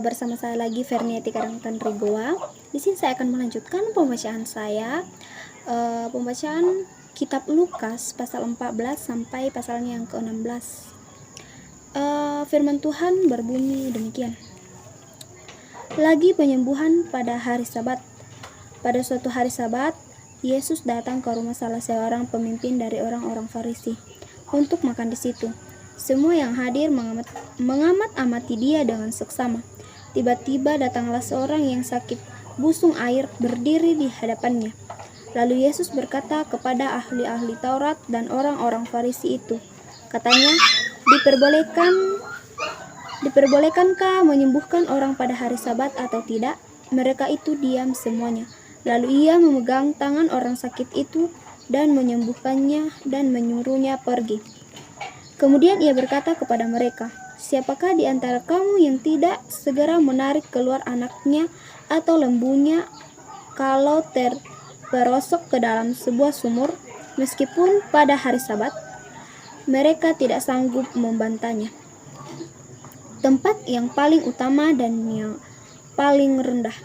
bersama saya lagi Verniati Karangtanrigoa. Di sini saya akan melanjutkan pembacaan saya. Pembacaan kitab Lukas pasal 14 sampai pasalnya yang ke-16. Firman Tuhan berbunyi demikian. Lagi penyembuhan pada hari Sabat. Pada suatu hari Sabat, Yesus datang ke rumah salah seorang pemimpin dari orang-orang Farisi untuk makan di situ. Semua yang hadir mengamat-amati dia dengan seksama. Tiba-tiba datanglah seorang yang sakit busung air berdiri di hadapannya. Lalu Yesus berkata kepada ahli-ahli Taurat dan orang-orang Farisi itu, katanya, diperbolehkankah menyembuhkan orang pada hari Sabat atau tidak? Mereka itu diam semuanya. Lalu ia memegang tangan orang sakit itu dan menyembuhkannya dan menyuruhnya pergi. Kemudian ia berkata kepada mereka, siapakah di antara kamu yang tidak segera menarik keluar anaknya atau lembunya kalau terperosok ke dalam sebuah sumur, meskipun pada hari Sabat? Mereka tidak sanggup membantahnya. Tempat yang paling utama dan yang paling rendah.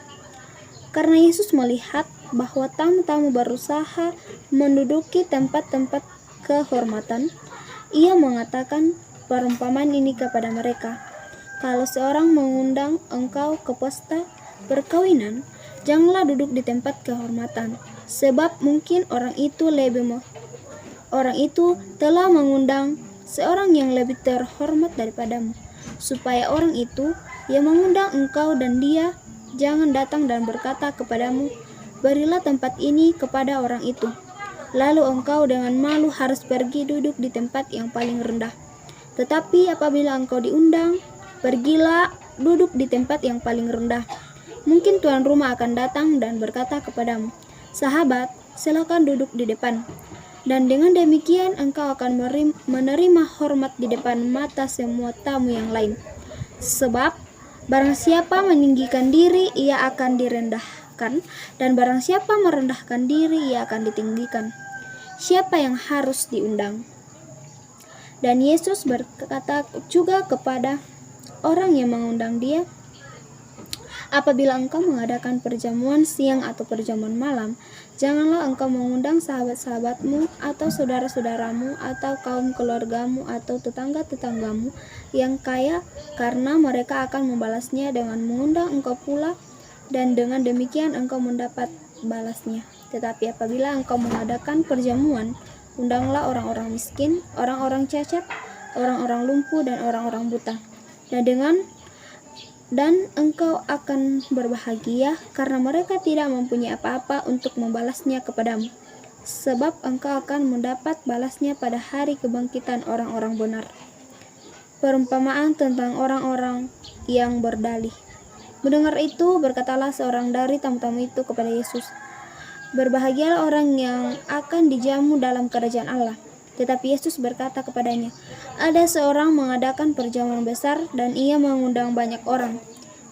Karena Yesus melihat bahwa tamu-tamu berusaha menduduki tempat-tempat kehormatan, ia mengatakan perumpamaan ini kepada mereka. Kalau seorang mengundang engkau ke pesta perkawinan, janganlah duduk di tempat kehormatan, sebab mungkin orang itu telah mengundang seorang yang lebih terhormat daripadamu, supaya orang itu yang mengundang engkau dan dia jangan datang dan berkata kepadamu, berilah tempat ini kepada orang itu. Lalu engkau dengan malu harus pergi duduk di tempat yang paling rendah. Tetapi apabila engkau diundang, pergilah duduk di tempat yang paling rendah. Mungkin tuan rumah akan datang dan berkata kepadamu, sahabat, silakan duduk di depan. Dan dengan demikian engkau akan menerima hormat di depan mata semua tamu yang lain. Sebab barang siapa meninggikan diri, ia akan direndahkan, dan barang siapa merendahkan diri, ia akan ditinggikan. Siapa yang harus diundang? Dan Yesus berkata juga kepada orang yang mengundang dia, apabila engkau mengadakan perjamuan siang atau perjamuan malam, janganlah engkau mengundang sahabat-sahabatmu atau saudara-saudaramu atau kaum keluargamu atau tetangga-tetanggamu yang kaya, karena mereka akan membalasnya dengan mengundang engkau pula, dan dengan demikian engkau mendapat balasnya. Tetapi apabila engkau mengadakan perjamuan, undanglah orang-orang miskin, orang-orang cacat, orang-orang lumpuh, dan orang-orang buta. Dan engkau akan berbahagia, karena mereka tidak mempunyai apa-apa untuk membalasnya kepadamu, sebab engkau akan mendapat balasnya pada hari kebangkitan orang-orang benar. Perumpamaan tentang orang-orang yang berdalih. Mendengar itu, berkatalah seorang dari tamu-tamu itu kepada Yesus, berbahagialah orang yang akan dijamu dalam kerajaan Allah. Tetapi Yesus berkata kepadanya, ada seorang mengadakan perjamuan besar dan ia mengundang banyak orang.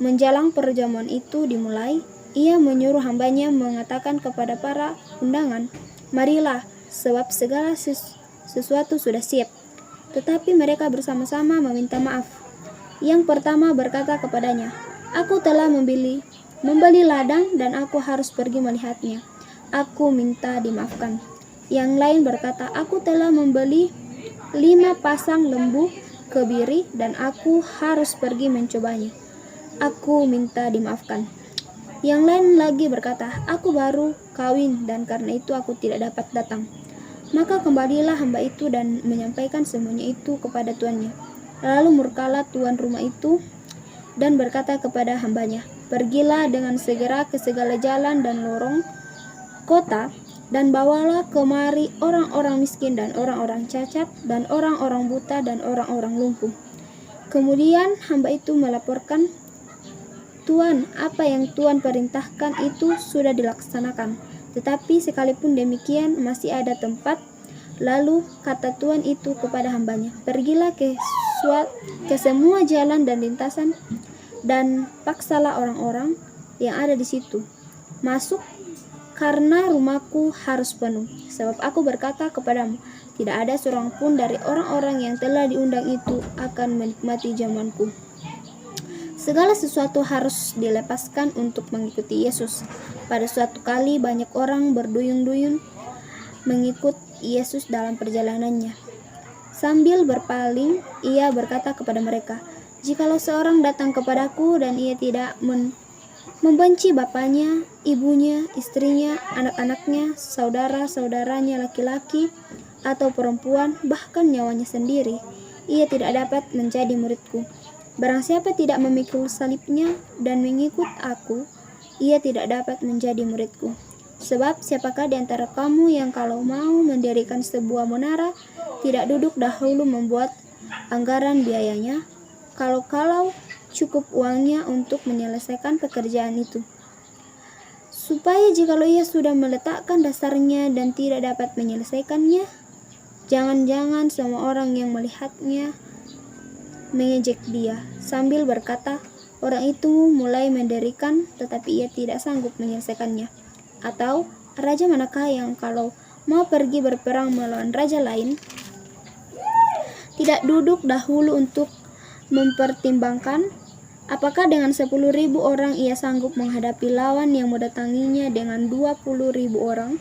Menjelang perjamuan itu dimulai, ia menyuruh hambanya mengatakan kepada para undangan, marilah, sebab segala sesuatu sudah siap. Tetapi mereka bersama-sama meminta maaf. Yang pertama berkata kepadanya, aku telah membeli ladang dan aku harus pergi melihatnya. Aku minta dimaafkan. Yang lain berkata, aku telah membeli 5 pasang lembu kebiri dan aku harus pergi mencobanya. Aku minta dimaafkan. Yang lain lagi berkata, aku baru kawin dan karena itu aku tidak dapat datang. Maka kembalilah hamba itu dan menyampaikan semuanya itu kepada tuannya. Lalu murkalah tuan rumah itu dan berkata kepada hambanya, pergilah dengan segera ke segala jalan dan lorong kota, dan bawalah kemari orang-orang miskin dan orang-orang cacat dan orang-orang buta dan orang-orang lumpuh. Kemudian hamba itu melaporkan, Tuan, apa yang Tuan perintahkan itu sudah dilaksanakan, tetapi sekalipun demikian masih ada tempat. Lalu kata Tuan itu kepada hambanya, pergilah ke semua jalan dan lintasan dan paksalah orang-orang yang ada di situ masuk, karena rumahku harus penuh. Sebab aku berkata kepadamu, tidak ada seorang pun dari orang-orang yang telah diundang itu akan menikmati jamuanku. Segala sesuatu harus dilepaskan untuk mengikuti Yesus. Pada suatu kali banyak orang berduyun-duyun mengikut Yesus dalam perjalanannya. Sambil berpaling, ia berkata kepada mereka, "Jikalau seorang datang kepadaku dan ia tidak membenci bapaknya, ibunya, istrinya, anak-anaknya, saudara-saudaranya laki-laki atau perempuan, bahkan nyawanya sendiri, ia tidak dapat menjadi muridku. Barang siapa tidak memikul salibnya dan mengikut aku, ia tidak dapat menjadi muridku. Sebab siapakah di antara kamu yang kalau mau mendirikan sebuah menara, tidak duduk dahulu membuat anggaran biayanya, kalau cukup uangnya untuk menyelesaikan pekerjaan itu, supaya jikalau ia sudah meletakkan dasarnya dan tidak dapat menyelesaikannya, jangan-jangan semua orang yang melihatnya mengejek dia sambil berkata, orang itu mulai mendirikan tetapi ia tidak sanggup menyelesaikannya. Atau raja manakah yang kalau mau pergi berperang melawan raja lain, tidak duduk dahulu untuk mempertimbangkan apakah dengan 10.000 orang ia sanggup menghadapi lawan yang mendatanginya dengan 20.000 orang?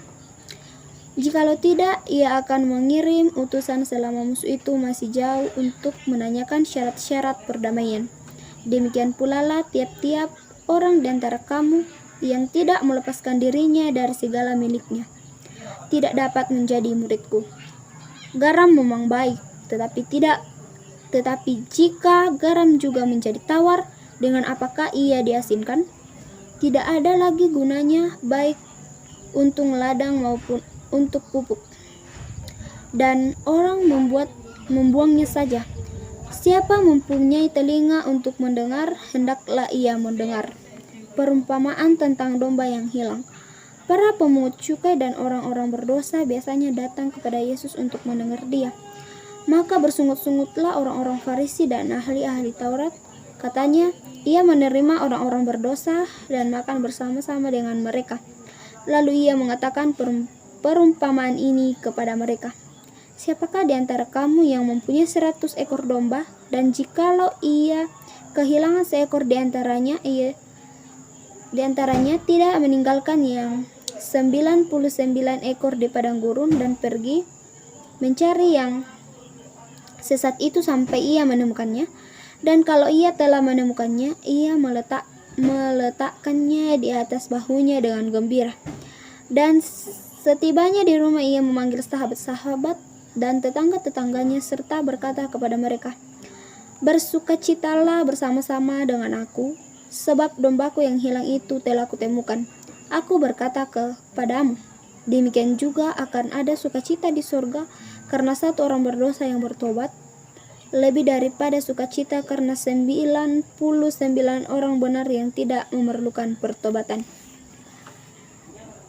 Jikalau tidak, ia akan mengirim utusan selama musuh itu masih jauh untuk menanyakan syarat-syarat perdamaian. Demikian pula lah tiap-tiap orang di antara kamu yang tidak melepaskan dirinya dari segala miliknya tidak dapat menjadi muridku. Garam memang baik, tetapi jika garam juga menjadi tawar, dengan apakah ia diasinkan? Tidak ada lagi gunanya baik untuk ladang maupun untuk pupuk, dan orang membuangnya saja. Siapa mempunyai telinga untuk mendengar, hendaklah ia mendengar. Perumpamaan tentang domba yang hilang. Para pemungut cukai dan orang-orang berdosa biasanya datang kepada Yesus untuk mendengar dia. Maka bersungut-sungutlah orang-orang Farisi dan ahli-ahli Taurat. Katanya, ia menerima orang-orang berdosa dan makan bersama-sama dengan mereka. Lalu ia mengatakan perumpamaan ini kepada mereka. Siapakah di antara kamu yang mempunyai 100 ekor domba, dan jikalau ia kehilangan seekor di antaranya tidak meninggalkan yang 99 ekor di padang gurun dan pergi mencari yang sesat itu sampai ia menemukannya? Dan kalau ia telah menemukannya, ia meletakkannya di atas bahunya dengan gembira. Dan setibanya di rumah ia memanggil sahabat-sahabat dan tetangga-tetangganya serta berkata kepada mereka, "Bersukacitalah bersama-sama dengan aku, sebab dombaku yang hilang itu telah kutemukan. Aku berkata kepadamu, demikian juga akan ada sukacita di surga karena satu orang berdosa yang bertobat, lebih daripada sukacita karena 99 orang benar yang tidak memerlukan pertobatan."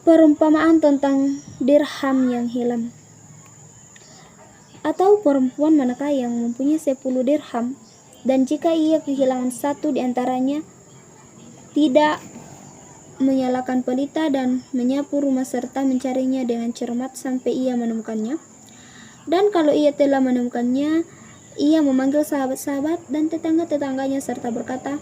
Perumpamaan tentang dirham yang hilang. Atau perempuan manakah yang mempunyai 10 dirham, dan jika ia kehilangan satu di antaranya, tidak menyalakan pelita dan menyapu rumah serta mencarinya dengan cermat sampai ia menemukannya? Dan kalau ia telah menemukannya, ia memanggil sahabat-sahabat dan tetangga-tetangganya serta berkata,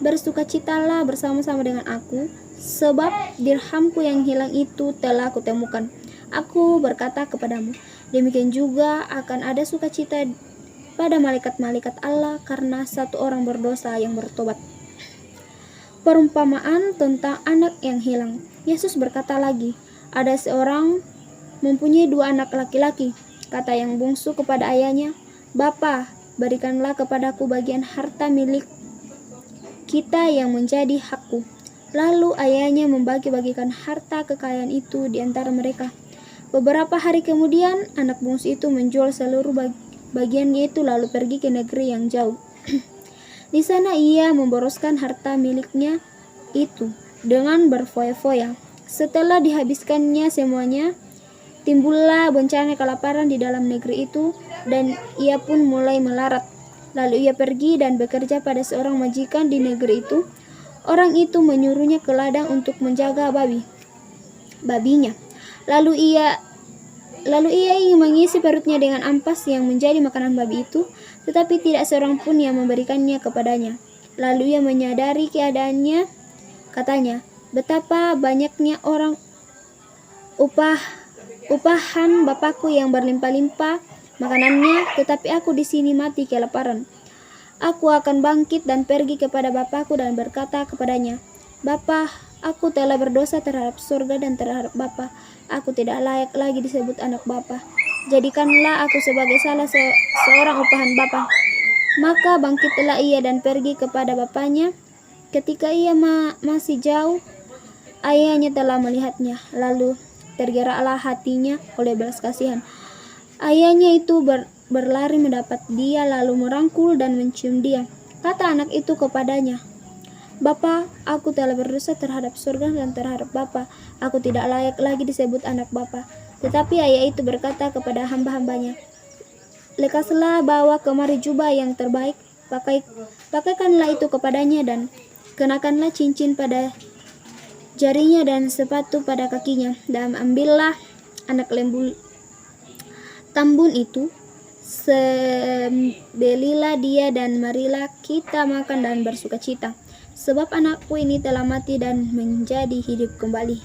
"Bersukacitalah bersama-sama dengan aku, sebab dirhamku yang hilang itu telah kutemukan." Aku berkata kepadamu, demikian juga akan ada sukacita pada malaikat-malaikat Allah karena satu orang berdosa yang bertobat. Perumpamaan tentang anak yang hilang. Yesus berkata lagi, ada seorang mempunyai 2 anak laki-laki. Kata yang bungsu kepada ayahnya, "Bapa, berikanlah kepadaku bagian harta milik kita yang menjadi hakku." Lalu ayahnya membagi-bagikan harta kekayaan itu di antara mereka. Beberapa hari kemudian, anak bungsu itu menjual seluruh bagiannya itu lalu pergi ke negeri yang jauh. Di sana ia memboroskan harta miliknya itu dengan berfoya-foya. Setelah dihabiskannya semuanya, timbullah bencana kelaparan di dalam negeri itu, dan ia pun mulai melarat. Lalu ia pergi dan bekerja pada seorang majikan di negeri itu. Orang itu menyuruhnya ke ladang untuk menjaga babinya. Lalu ia ingin mengisi perutnya dengan ampas yang menjadi makanan babi itu, tetapi tidak seorang pun yang memberikannya kepadanya. Lalu ia menyadari keadaannya. Katanya, betapa banyaknya orang upahan bapakku yang berlimpah-limpah makanannya, tetapi aku di sini mati kelaparan. Aku akan bangkit dan pergi kepada bapakku dan berkata kepadanya, Bapa, aku telah berdosa terhadap surga dan terhadap Bapa. Aku tidak layak lagi disebut anak Bapa. Jadikanlah aku sebagai salah seorang upahan Bapa. Maka bangkitlah ia dan pergi kepada bapaknya. Ketika ia masih jauh, ayahnya telah melihatnya. Lalu tergeraklah hatinya oleh belas kasihan. Ayahnya itu berlari mendapat dia, lalu merangkul dan mencium dia. Kata anak itu kepadanya, Bapa, aku telah berdosa terhadap surga dan terhadap Bapa. Aku tidak layak lagi disebut anak Bapa. Tetapi ayah itu berkata kepada hamba-hambanya, lekaslah bawa kemari jubah yang terbaik, pakaikanlah itu kepadanya dan kenakanlah cincin pada jarinya dan sepatu pada kakinya, dan ambillah anak lembu tambun itu, sembelilah dia dan marilah kita makan dan bersukacita. Sebab anakku ini telah mati dan menjadi hidup kembali.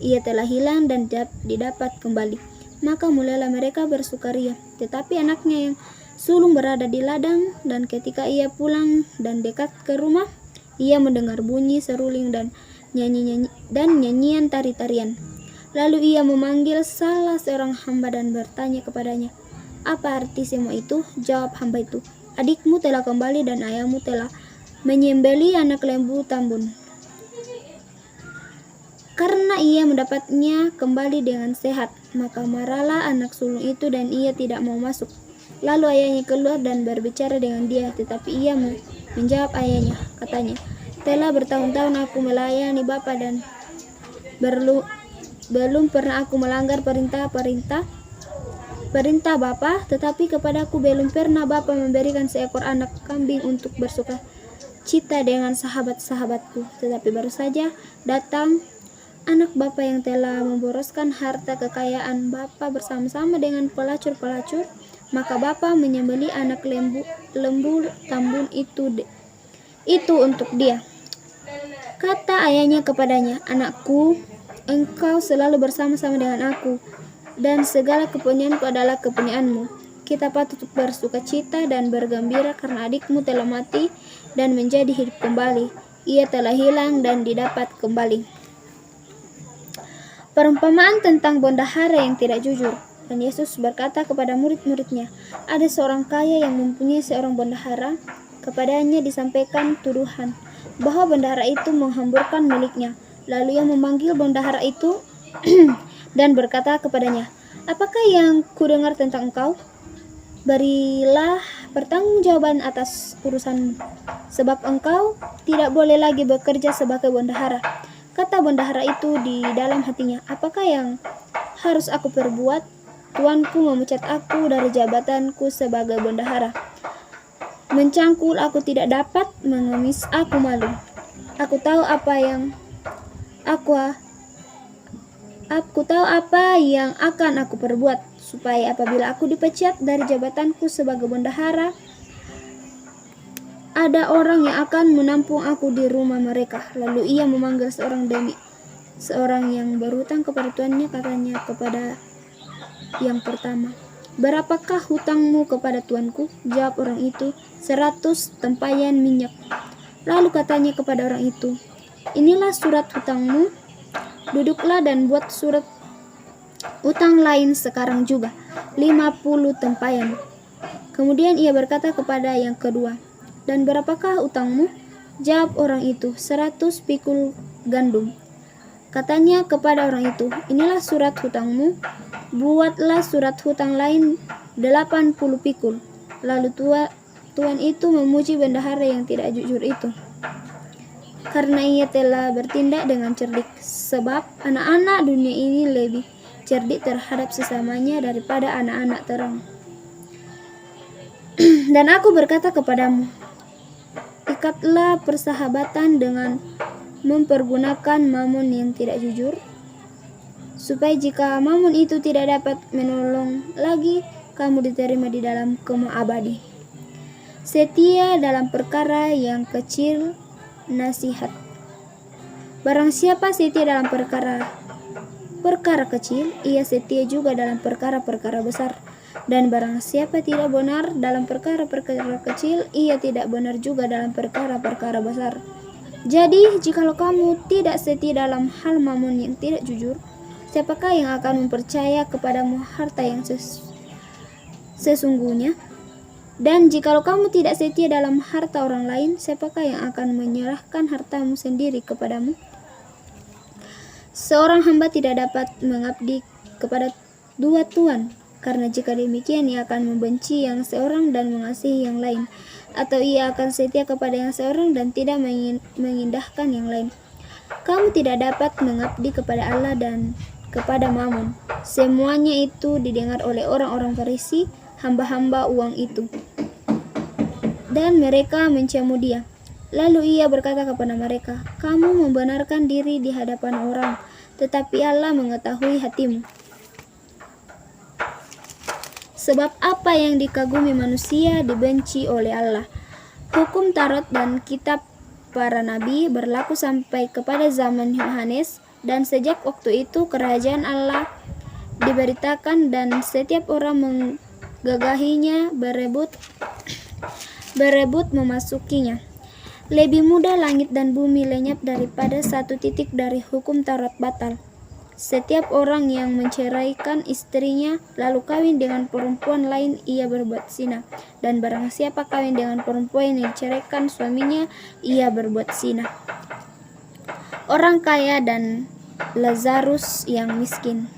Ia telah hilang dan didapat kembali. Maka mulailah mereka bersukaria. Tetapi anaknya yang sulung berada di ladang, dan ketika ia pulang dan dekat ke rumah, ia mendengar bunyi seruling dan nyanyian tari-tarian. Lalu ia memanggil salah seorang hamba dan bertanya kepadanya, apa arti semua itu? Jawab hamba itu, adikmu telah kembali dan ayahmu telah menyembeli anak lembu tambun. Karena ia mendapatnya kembali dengan sehat, maka marahlah anak sulung itu dan ia tidak mau masuk. Lalu ayahnya keluar dan berbicara dengan dia, tetapi ia menjawab ayahnya, katanya, telah bertahun-tahun aku melayani Bapa dan belum pernah aku melanggar perintah Bapa, tetapi kepadaku belum pernah Bapa memberikan seekor anak kambing untuk bersuka cita dengan sahabat-sahabatku. Tetapi baru saja datang anak Bapa yang telah memboroskan harta kekayaan Bapa bersama-sama dengan pelacur-pelacur. Maka Bapa menyembeli anak lembu tambun itu untuk dia. Kata ayahnya kepadanya, anakku, engkau selalu bersama-sama dengan aku, dan segala kepunyaanku adalah kepunyaanmu. Kita patut bersukacita dan bergembira karena adikmu telah mati dan menjadi hidup kembali. Ia telah hilang dan didapat kembali. Perumpamaan tentang bendahara yang tidak jujur. Dan Yesus berkata kepada murid-muridnya, ada seorang kaya yang mempunyai seorang bendahara. Kepadanya disampaikan tuduhan bahwa bendahara itu menghamburkan miliknya. Lalu ia memanggil bendahara itu dan berkata kepadanya, apakah yang kudengar tentang engkau? Berilah pertanggungjawaban atas urusanmu, sebab engkau tidak boleh lagi bekerja sebagai bendahara. Kata bendahara itu di dalam hatinya, apakah yang harus aku perbuat? Tuanku memecat aku dari jabatanku sebagai bendahara. Mencangkul aku tidak dapat, mengemis aku malu. Aku tahu apa yang akan aku perbuat, supaya apabila aku dipecat dari jabatanku sebagai bendahara, ada orang yang akan menampung aku di rumah mereka. Lalu ia memanggil seorang yang berhutang kepada tuannya, katanya kepada yang pertama, berapakah hutangmu kepada tuanku? Jawab orang itu, 100 tempayan minyak. Lalu katanya kepada orang itu, inilah surat hutangmu, duduklah dan buat surat utang lain sekarang juga, 50 tempayan. Kemudian ia berkata kepada yang kedua, dan berapakah utangmu? Jawab orang itu, 100 pikul gandum. Katanya kepada orang itu, inilah surat hutangmu, buatlah surat hutang lain 80 pikul. Lalu tuan itu memuji bendahara yang tidak jujur itu, karena ia telah bertindak dengan cerdik. Sebab anak-anak dunia ini lebih cerdik terhadap sesamanya daripada anak-anak terang. Dan aku berkata kepadamu, ikatlah persahabatan dengan mempergunakan mamon yang tidak jujur, supaya jika mamon itu tidak dapat menolong lagi, kamu diterima di dalam kemah abadi. setia dalam perkara yang kecil, nasihat. Barang siapa setia dalam perkara kecil, ia setia juga dalam perkara-perkara besar. Dan barang siapa tidak benar dalam perkara-perkara kecil, ia tidak benar juga dalam perkara-perkara besar. Jadi, jikalau kamu tidak setia dalam hal mammon yang tidak jujur, siapakah yang akan mempercaya kepadamu harta yang sesungguhnya? Dan jikalau kamu tidak setia dalam harta orang lain, siapakah yang akan menyerahkan hartamu sendiri kepadamu? Seorang hamba tidak dapat mengabdi kepada dua tuan, karena jika demikian ia akan membenci yang seorang dan mengasihi yang lain, atau ia akan setia kepada yang seorang dan tidak mengindahkan yang lain. Kamu tidak dapat mengabdi kepada Allah dan kepada mammon. Semuanya itu didengar oleh orang-orang Farisi, hamba-hamba uang itu. Dan mereka mencamu dia. Lalu ia berkata kepada mereka, "Kamu membenarkan diri di hadapan orang, tetapi Allah mengetahui hatimu. Sebab apa yang dikagumi manusia dibenci oleh Allah. Hukum Taurat dan kitab para nabi berlaku sampai kepada zaman Yohanes, dan sejak waktu itu kerajaan Allah diberitakan dan setiap orang menggagahinya, berebut memasukinya. Lebih mudah langit dan bumi lenyap daripada satu titik dari hukum Taurat batal. Setiap orang yang menceraikan istrinya lalu kawin dengan perempuan lain, ia berbuat zina. Dan barang siapa kawin dengan perempuan yang diceraikan suaminya, ia berbuat zina." Orang kaya dan Lazarus yang miskin.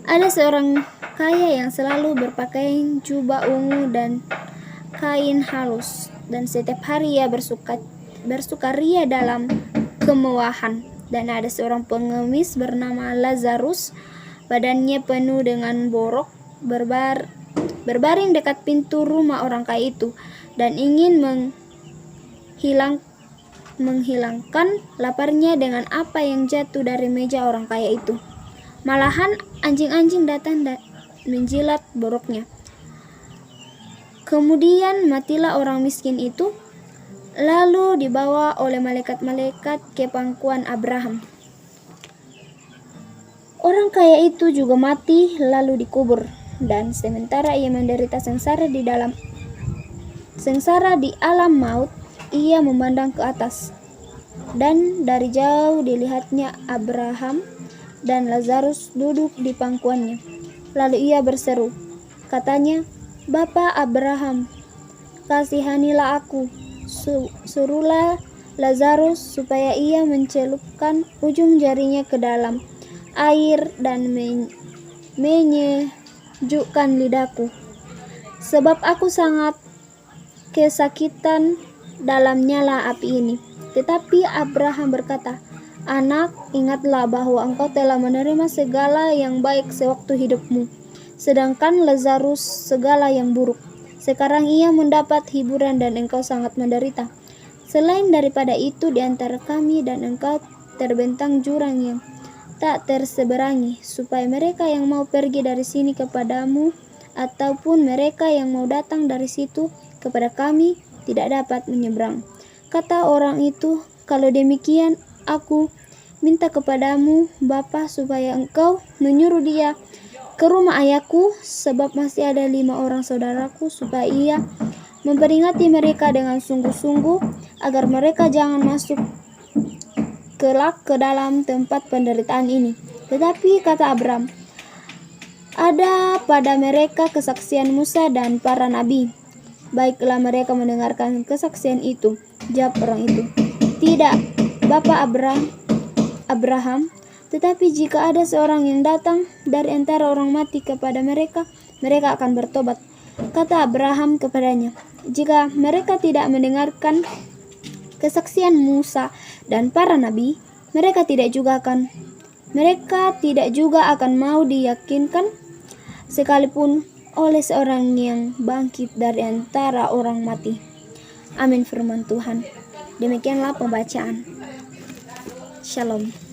Ada seorang kaya yang selalu berpakaian jubah ungu dan kain halus, dan setiap hari ia bersukaria dalam kemewahan. Dan ada seorang pengemis bernama Lazarus, badannya penuh dengan borok, berbaring dekat pintu rumah orang kaya itu, dan ingin menghilangkan laparnya dengan apa yang jatuh dari meja orang kaya itu. Malahan anjing-anjing datang dan menjilat boroknya. Kemudian matilah orang miskin itu, lalu dibawa oleh malaikat-malaikat ke pangkuan Abraham. Orang kaya itu juga mati lalu dikubur, dan sementara ia menderita sengsara di alam maut, ia memandang ke atas, dan dari jauh dilihatnya Abraham dan Lazarus duduk di pangkuannya. Lalu ia berseru, katanya, "Bapa Abraham, kasihanilah aku. Suruhlah Lazarus supaya ia mencelupkan ujung jarinya ke dalam air dan menyejukkan lidahku, sebab aku sangat kesakitan dalam nyala api ini." Tetapi Abraham berkata, "Anak, ingatlah bahwa engkau telah menerima segala yang baik sewaktu hidupmu, sedangkan Lazarus segala yang buruk. Sekarang ia mendapat hiburan dan engkau sangat menderita. Selain daripada itu, di antara kami dan engkau terbentang jurang yang tak terseberangi, supaya mereka yang mau pergi dari sini kepadamu ataupun mereka yang mau datang dari situ kepada kami tidak dapat menyeberang." Kata orang itu, "Kalau demikian, aku minta kepadamu, Bapa, supaya engkau menyuruh dia ke rumah ayahku, sebab masih ada 5 orang saudaraku, supaya ia memperingati mereka dengan sungguh-sungguh, agar mereka jangan masuk kelak ke dalam tempat penderitaan ini." Tetapi kata Abraham, "Ada pada mereka kesaksian Musa dan para nabi." "Baiklah, mereka mendengarkan kesaksian itu," jawab orang itu. "Tidak, Bapa Abraham, tetapi jika ada seorang yang datang dari antara orang mati kepada mereka, mereka akan bertobat." Kata Abraham kepadanya, "Jika mereka tidak mendengarkan kesaksian Musa dan para nabi, mereka tidak juga akan mau diyakinkan, sekalipun oleh seorang yang bangkit dari antara orang mati." Amin firman Tuhan. Demikianlah pembacaan. Shalom.